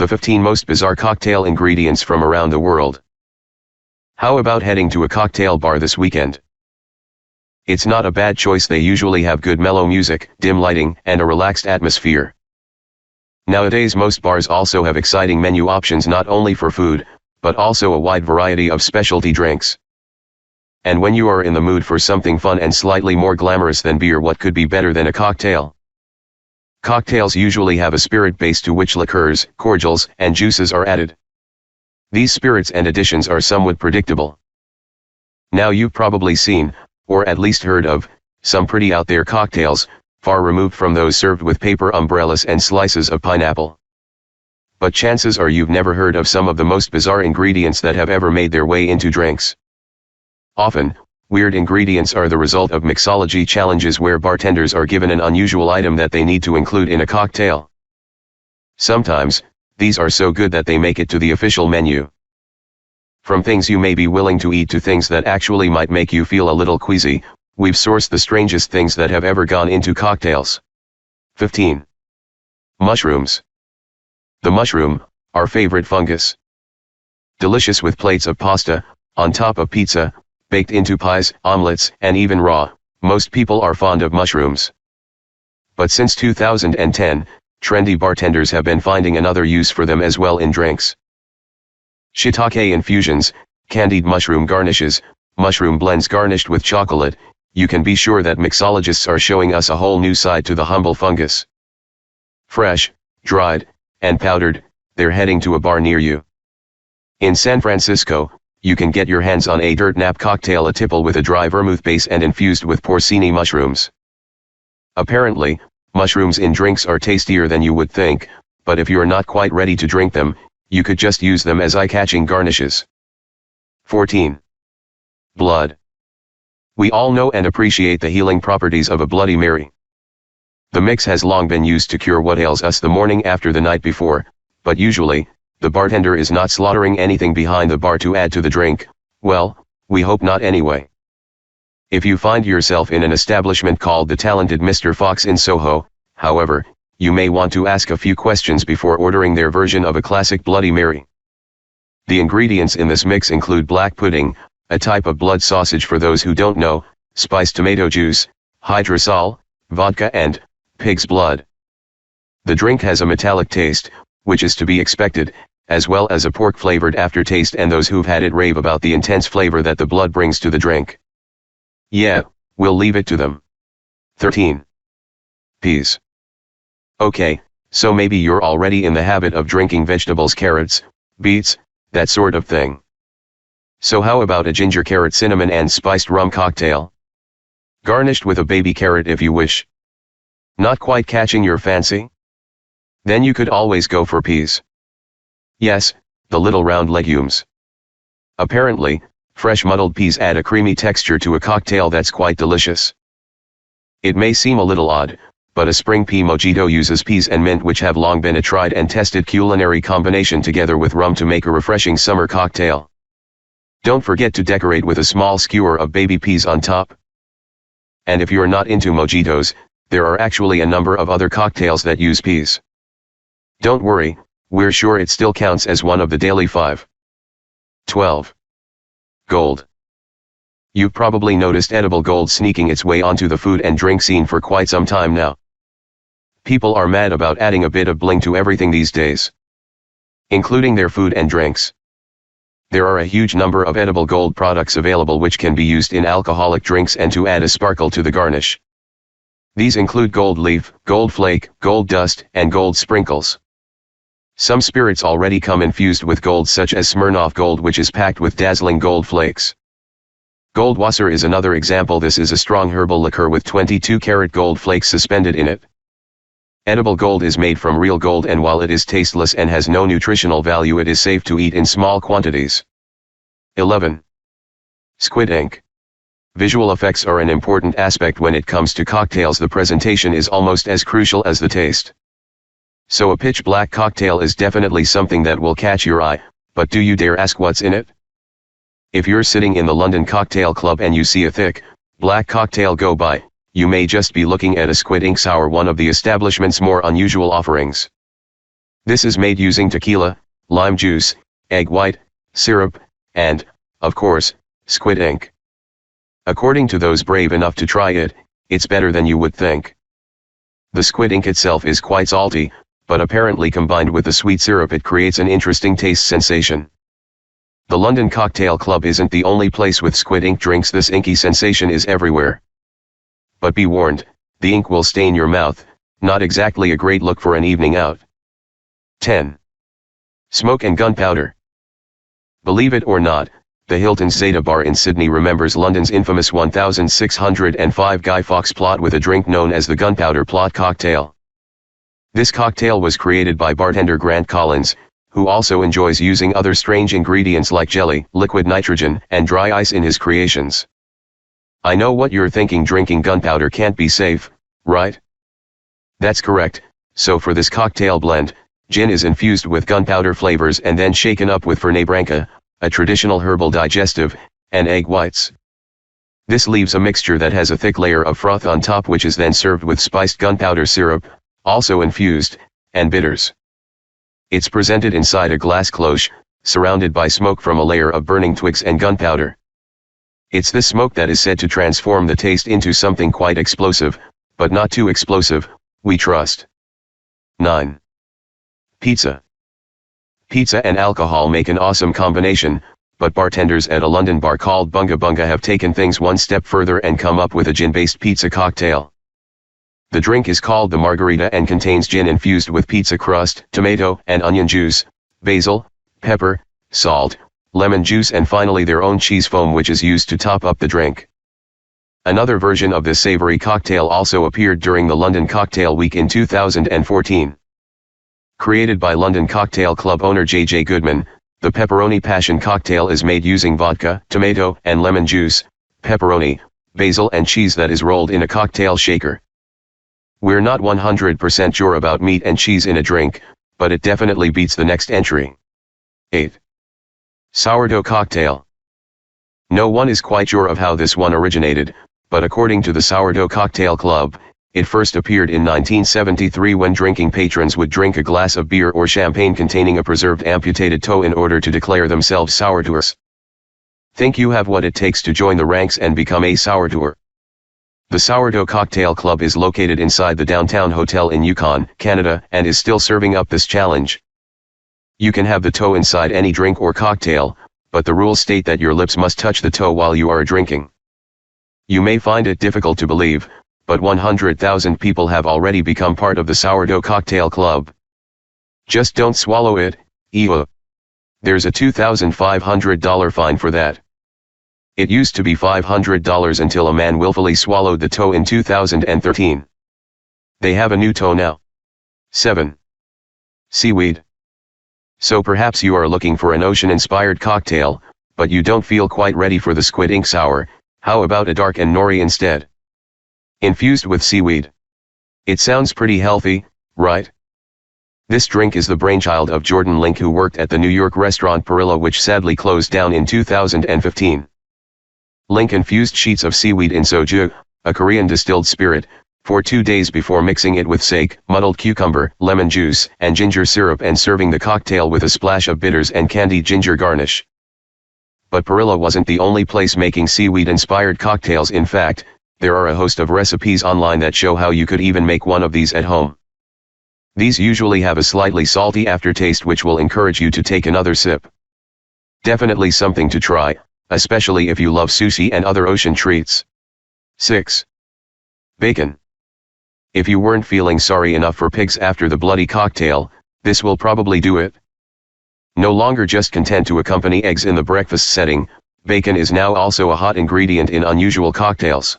The 15 most bizarre cocktail ingredients from around the world. How about heading to a cocktail bar this weekend? It's not a bad choice. They usually have good mellow music, dim lighting, and a relaxed atmosphere. Nowadays most bars also have exciting menu options not only for food, but also a wide variety of specialty drinks. And when you are in the mood for something fun and slightly more glamorous than beer, what could be better than a cocktail? Cocktails usually have a spirit base to which liqueurs, cordials, and juices are added. These spirits and additions are somewhat predictable. Now you've probably seen, or at least heard of, some pretty out there cocktails, far removed from those served with paper umbrellas and slices of pineapple. But chances are you've never heard of some of the most bizarre ingredients that have ever made their way into drinks. Often, weird ingredients are the result of mixology challenges where bartenders are given an unusual item that they need to include in a cocktail. Sometimes, these are so good that they make it to the official menu. From things you may be willing to eat to things that actually might make you feel a little queasy, we've sourced the strangest things that have ever gone into cocktails. 15. Mushrooms. The mushroom, our favorite fungus. Delicious with plates of pasta, on top of pizza, baked into pies, omelets, and even raw, most people are fond of mushrooms. But since 2010, trendy bartenders have been finding another use for them as well in drinks. Shiitake infusions, candied mushroom garnishes, mushroom blends garnished with chocolate. You can be sure that mixologists are showing us a whole new side to the humble fungus. Fresh, dried, and powdered, they're heading to a bar near you. In San Francisco, you can get your hands on a dirt nap cocktail, a tipple with a dry vermouth base and infused with porcini mushrooms. Apparently, mushrooms in drinks are tastier than you would think, but if you're not quite ready to drink them, you could just use them as eye-catching garnishes. 14. Blood. We all know and appreciate the healing properties of a Bloody Mary. The mix has long been used to cure what ails us the morning after the night before, but usually, the bartender is not slaughtering anything behind the bar to add to the drink. Well, we hope not anyway. If you find yourself in an establishment called the Talented Mr. Fox in Soho, however, you may want to ask a few questions before ordering their version of a classic Bloody Mary. The ingredients in this mix include black pudding, a type of blood sausage for those who don't know, spiced tomato juice, hydrosol, vodka and pig's blood. The drink has a metallic taste, which is to be expected, as well as a pork-flavored aftertaste, and those who've had it rave about the intense flavor that the blood brings to the drink. Yeah, we'll leave it to them. 13. Peas. Okay, so maybe you're already in the habit of drinking vegetables, carrots, beets, that sort of thing. So how about a ginger carrot cinnamon and spiced rum cocktail? Garnished with a baby carrot if you wish. Not quite catching your fancy? Then you could always go for peas. Yes, the little round legumes. Apparently, fresh muddled peas add a creamy texture to a cocktail that's quite delicious. It may seem a little odd, but a spring pea mojito uses peas and mint, which have long been a tried and tested culinary combination, together with rum to make a refreshing summer cocktail. Don't forget to decorate with a small skewer of baby peas on top. And if you're not into mojitos, there are actually a number of other cocktails that use peas. Don't worry, we're sure it still counts as one of the daily 5. 12. Gold. You've probably noticed edible gold sneaking its way onto the food and drink scene for quite some time now. People are mad about adding a bit of bling to everything these days, including their food and drinks. There are a huge number of edible gold products available which can be used in alcoholic drinks and to add a sparkle to the garnish. These include gold leaf, gold flake, gold dust, and gold sprinkles. Some spirits already come infused with gold, such as Smirnoff Gold, which is packed with dazzling gold flakes. Goldwasser is another example. This is a strong herbal liqueur with 22-karat gold flakes suspended in it. Edible gold is made from real gold, and while it is tasteless and has no nutritional value, it is safe to eat in small quantities. 11. Squid ink. Visual effects are an important aspect when it comes to cocktails. The presentation is almost as crucial as the taste. So a pitch black cocktail is definitely something that will catch your eye, but do you dare ask what's in it? If you're sitting in the London Cocktail Club and you see a thick, black cocktail go by, you may just be looking at a squid ink sour, one of the establishment's more unusual offerings. This is made using tequila, lime juice, egg white, syrup, and, of course, squid ink. According to those brave enough to try it, it's better than you would think. The squid ink itself is quite salty, but apparently combined with the sweet syrup it creates an interesting taste sensation. The London Cocktail Club isn't the only place with squid ink drinks. This inky sensation is everywhere. But be warned, the ink will stain your mouth, not exactly a great look for an evening out. 10. Smoke and gunpowder. Believe it or not, the Hilton's Zeta Bar in Sydney remembers London's infamous 1605 Guy Fawkes plot with a drink known as the Gunpowder Plot cocktail. This cocktail was created by bartender Grant Collins, who also enjoys using other strange ingredients like jelly, liquid nitrogen, and dry ice in his creations. I know what you're thinking, drinking gunpowder can't be safe, right? That's correct. So for this cocktail blend, gin is infused with gunpowder flavors and then shaken up with Fernet Branca, a traditional herbal digestive, and egg whites. This leaves a mixture that has a thick layer of froth on top, which is then served with spiced gunpowder syrup, also infused, and bitters. It's presented inside a glass cloche, surrounded by smoke from a layer of burning twigs and gunpowder. It's this smoke that is said to transform the taste into something quite explosive, but not too explosive, we trust. 9. Pizza. Pizza and alcohol make an awesome combination, but bartenders at a London bar called Bunga Bunga have taken things one step further and come up with a gin-based pizza cocktail. The drink is called the Margarita and contains gin infused with pizza crust, tomato and onion juice, basil, pepper, salt, lemon juice, and finally their own cheese foam, which is used to top up the drink. Another version of this savory cocktail also appeared during the London Cocktail Week in 2014. Created by London Cocktail Club owner J.J. Goodman, the pepperoni passion cocktail is made using vodka, tomato and lemon juice, pepperoni, basil and cheese that is rolled in a cocktail shaker. We're not 100% sure about meat and cheese in a drink, but it definitely beats the next entry. 8. Sourdough cocktail. No one is quite sure of how this one originated, but according to the Sourdough Cocktail Club, it first appeared in 1973 when drinking patrons would drink a glass of beer or champagne containing a preserved amputated toe in order to declare themselves sourdoughers. Think you have what it takes to join the ranks and become a sourdough? The Sourdough Cocktail Club is located inside the Downtown Hotel in Yukon, Canada, and is still serving up this challenge. You can have the toe inside any drink or cocktail, but the rules state that your lips must touch the toe while you are drinking. You may find it difficult to believe, but 100,000 people have already become part of the Sourdough Cocktail Club. Just don't swallow it, ew. There's a $2,500 fine for that. It used to be $500 until a man willfully swallowed the toe in 2013. They have a new toe now. 7. Seaweed. So perhaps you are looking for an ocean-inspired cocktail, but you don't feel quite ready for the squid ink sour. How about a dark and nori instead? Infused with seaweed. It sounds pretty healthy, right? This drink is the brainchild of Jordan Link, who worked at the New York restaurant Porous, which sadly closed down in 2015. Link infused sheets of seaweed in soju, a Korean distilled spirit, for 2 days before mixing it with sake, muddled cucumber, lemon juice, and ginger syrup and serving the cocktail with a splash of bitters and candied ginger garnish. But Porous wasn't the only place making seaweed-inspired cocktails. In fact, there are a host of recipes online that show how you could even make one of these at home. These usually have a slightly salty aftertaste which will encourage you to take another sip. Definitely something to try, especially if you love sushi and other ocean treats. 6. Bacon. If you weren't feeling sorry enough for pigs after the bloody cocktail, this will probably do it. No longer just content to accompany eggs in the breakfast setting, bacon is now also a hot ingredient in unusual cocktails.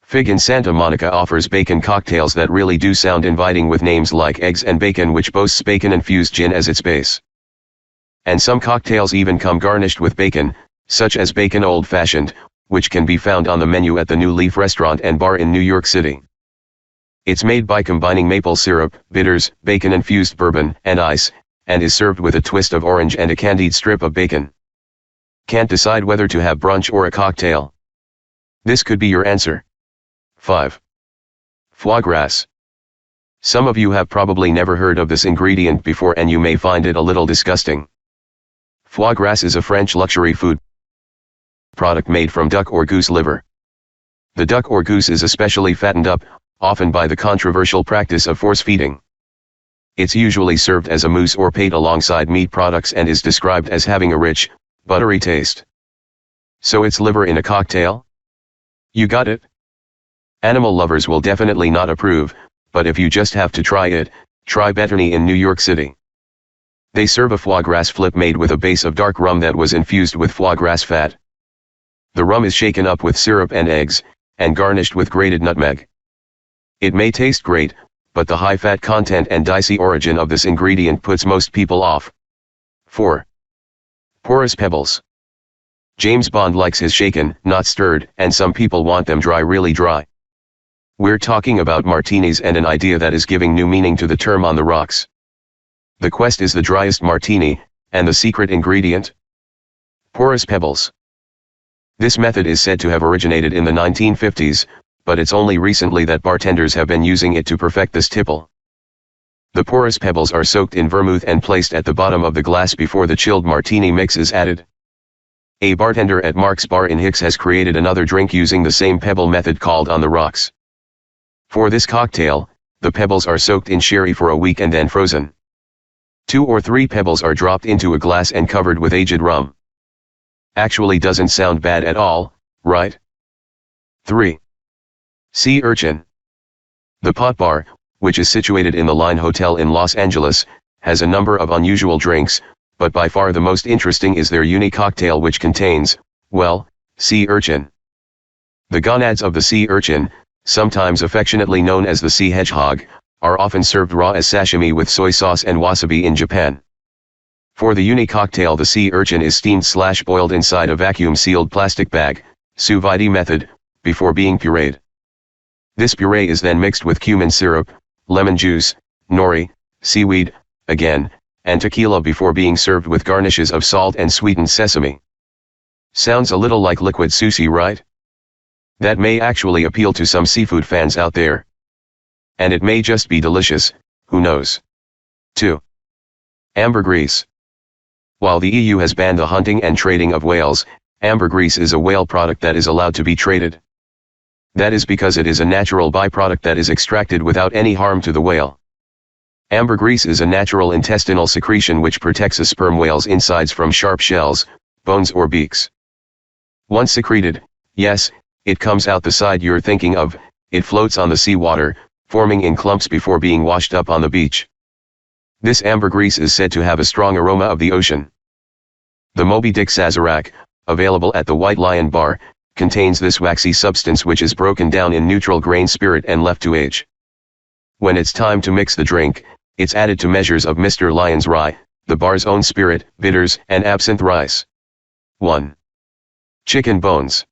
Fig in Santa Monica offers bacon cocktails that really do sound inviting, with names like Eggs and Bacon, which boasts bacon-infused gin as its base. And some cocktails even come garnished with bacon, such as Bacon Old Fashioned, which can be found on the menu at the New Leaf Restaurant and Bar in New York City. It's made by combining maple syrup, bitters, bacon-infused bourbon, and ice, and is served with a twist of orange and a candied strip of bacon. Can't decide whether to have brunch or a cocktail? This could be your answer. 5. Foie gras. Some of you have probably never heard of this ingredient before and you may find it a little disgusting. Foie gras is a French luxury food product made from duck or goose liver. The duck or goose is especially fattened up, often by the controversial practice of force feeding. It's usually served as a mousse or pate alongside meat products and is described as having a rich, buttery taste. So it's liver in a cocktail? You got it? Animal lovers will definitely not approve, but if you just have to try it, try Bacon in New York City. They serve a foie gras flip made with a base of dark rum that was infused with foie gras fat. The rum is shaken up with syrup and eggs, and garnished with grated nutmeg. It may taste great, but the high fat content and dicey origin of this ingredient puts most people off. 4. Porous pebbles. James Bond likes his shaken, not stirred, and some people want them dry, really dry. We're talking about martinis and an idea that is giving new meaning to the term on the rocks. The quest is the driest martini, and the secret ingredient? Porous pebbles. This method is said to have originated in the 1950s, but it's only recently that bartenders have been using it to perfect this tipple. The porous pebbles are soaked in vermouth and placed at the bottom of the glass before the chilled martini mix is added. A bartender at Mark's Bar in Hicks has created another drink using the same pebble method called on the rocks. For this cocktail, the pebbles are soaked in sherry for a week and then frozen. 2 or 3 pebbles are dropped into a glass and covered with aged rum. Actually doesn't sound bad at all, right? 3. Sea urchin. The Pot Bar, which is situated in the Line Hotel in Los Angeles, has a number of unusual drinks, but by far the most interesting is their unique cocktail which contains, well, sea urchin. The gonads of the sea urchin, sometimes affectionately known as the sea hedgehog, are often served raw as sashimi with soy sauce and wasabi in Japan. For the unique cocktail, the sea urchin is steamed/boiled inside a vacuum-sealed plastic bag, sous vide method, before being pureed. This puree is then mixed with cumin syrup, lemon juice, nori, seaweed, again, and tequila before being served with garnishes of salt and sweetened sesame. Sounds a little like liquid sushi, right? That may actually appeal to some seafood fans out there. And it may just be delicious, who knows? 2. Ambergris. While the EU has banned the hunting and trading of whales, ambergris is a whale product that is allowed to be traded. That is because it is a natural byproduct that is extracted without any harm to the whale. Ambergris is a natural intestinal secretion which protects a sperm whale's insides from sharp shells, bones or beaks. Once secreted, yes, it comes out the side you're thinking of, it floats on the seawater, forming in clumps before being washed up on the beach. This ambergris is said to have a strong aroma of the ocean. The Moby Dick Sazerac, available at the White Lion Bar, contains this waxy substance which is broken down in neutral grain spirit and left to age. When it's time to mix the drink, it's added to measures of Mr. Lion's rye, the bar's own spirit, bitters, and absinthe rice. 1. Chicken bones.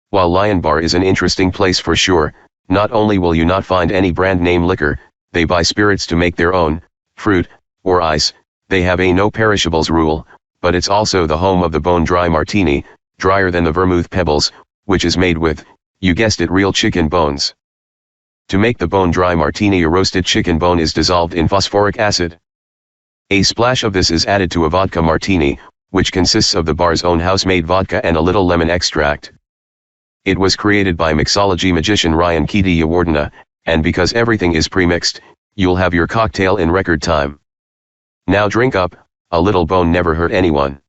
While Lion Bar is an interesting place for sure, not only will you not find any brand name liquor, they buy spirits to make their own, fruit, or ice, they have a no perishables rule, but it's also the home of the bone dry martini, drier than the vermouth pebbles, which is made with, you guessed it, real chicken bones. To make the bone dry martini, a roasted chicken bone is dissolved in phosphoric acid. A splash of this is added to a vodka martini, which consists of the bar's own house-made vodka and a little lemon extract. It was created by mixology magician Ryan Keedy, and because everything is pre-mixed, you'll have your cocktail in record time. Now drink up, a little bone never hurt anyone.